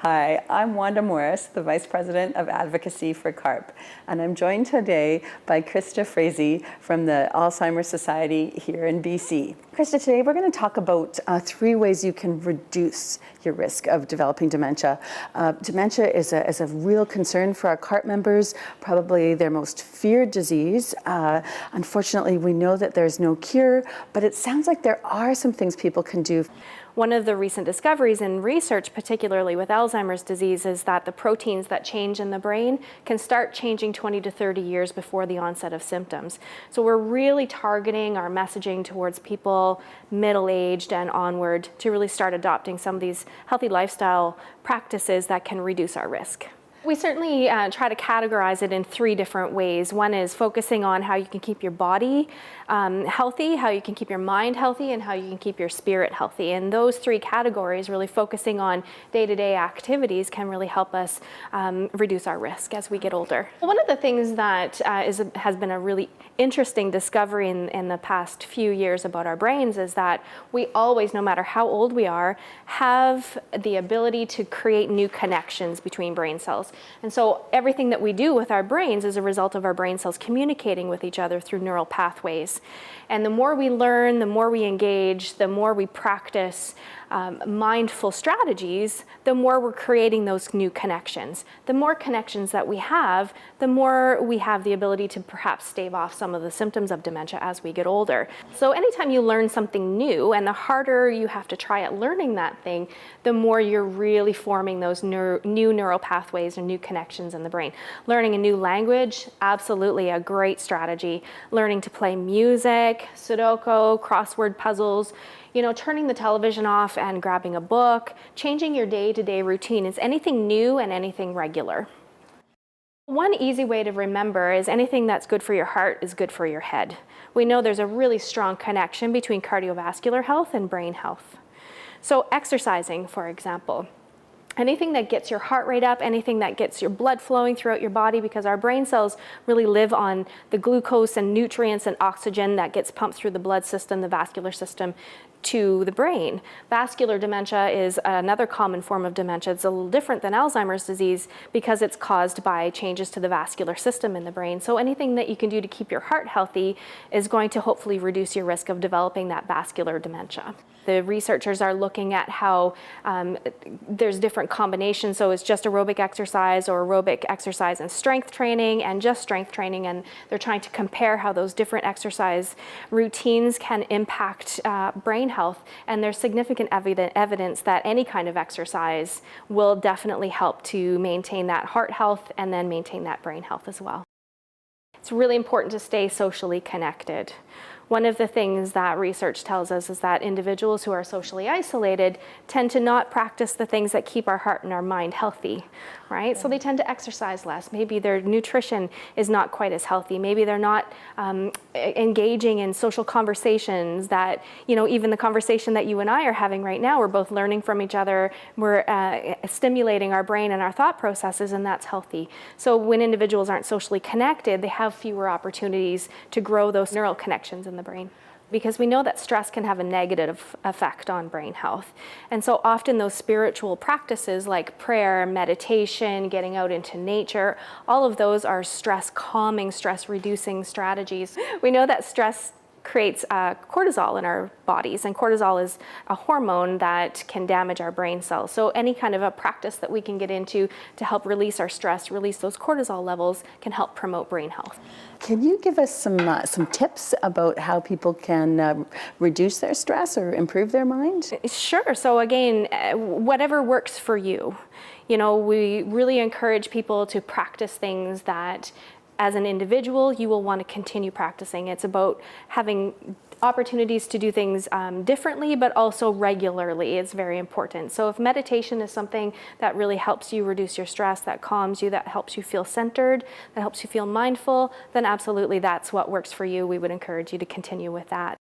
Hi, I'm Wanda Morris, the Vice President of Advocacy for CARP, and I'm joined today by Krista Frazee from the Alzheimer's Society here in BC. Krista, today we're going to talk about 3 ways you can reduce your risk of developing dementia. Dementia is a real concern for our CARP members, probably their most feared disease. Unfortunately, we know that there's no cure, but it sounds like there are some things people can do. One of the recent discoveries in research, particularly with Alzheimer's disease, is that the proteins that change in the brain can start changing 20 to 30 years before the onset of symptoms. So we're really targeting our messaging towards people middle-aged and onward to really start adopting some of these healthy lifestyle practices that can reduce our risk. We certainly try to categorize it in 3 different ways. One is focusing on how you can keep your body healthy, how you can keep your mind healthy, and how you can keep your spirit healthy. And those 3 categories, really focusing on day-to-day activities, can really help us reduce our risk as we get older. One of the things that has been a really interesting discovery in the past few years about our brains is that we always, no matter how old we are, have the ability to create new connections between brain cells. And so everything that we do with our brains is a result of our brain cells communicating with each other through neural pathways. And the more we learn, the more we engage, the more we practice mindful strategies, the more we're creating those new connections. The more connections that we have, the more we have the ability to perhaps stave off some of the symptoms of dementia as we get older. So anytime you learn something new, and the harder you have to try at learning that thing, the more you're really forming those new neural pathways and new connections in the brain. Learning a new language, absolutely a great strategy. Learning to play music, Sudoku, crossword puzzles, turning the television off and grabbing a book, changing your day-to-day routine. Is anything new and anything regular. One easy way to remember is anything that's good for your heart is good for your head. We know there's a really strong connection between cardiovascular health and brain health. So exercising, for example. Anything that gets your heart rate up, anything that gets your blood flowing throughout your body, because our brain cells really live on the glucose and nutrients and oxygen that gets pumped through the blood system, the vascular system, to the brain. Vascular dementia is another common form of dementia. It's a little different than Alzheimer's disease because it's caused by changes to the vascular system in the brain. So anything that you can do to keep your heart healthy is going to hopefully reduce your risk of developing that vascular dementia. The researchers are looking at how there's different combinations, so it's just aerobic exercise or aerobic exercise and strength training and just strength training, and they're trying to compare how those different exercise routines can impact brain health, and there's significant evidence that any kind of exercise will definitely help to maintain that heart health and then maintain that brain health as well. It's really important to stay socially connected. One of the things that research tells us is that individuals who are socially isolated tend to not practice the things that keep our heart and our mind healthy, right? So they tend to exercise less. Maybe their nutrition is not quite as healthy. Maybe they're not engaging in social conversations that, even the conversation that you and I are having right now, we're both learning from each other, we're stimulating our brain and our thought processes, and that's healthy. So when individuals aren't socially connected, they have fewer opportunities to grow those neural connections in the brain, because we know that stress can have a negative effect on brain health. And so often those spiritual practices like prayer, meditation, getting out into nature, all of those are stress calming, stress reducing strategies. We know that stress creates cortisol in our bodies, and cortisol is a hormone that can damage our brain cells. So any kind of a practice that we can get into to help release our stress, release those cortisol levels, can help promote brain health. Can you give us some tips about how people can reduce their stress or improve their mind? Sure. So again, whatever works for you. We really encourage people to practice things that as an individual, you will want to continue practicing. It's about having opportunities to do things differently, but also regularly. It's very important. So if meditation is something that really helps you reduce your stress, that calms you, that helps you feel centered, that helps you feel mindful, then absolutely that's what works for you. We would encourage you to continue with that.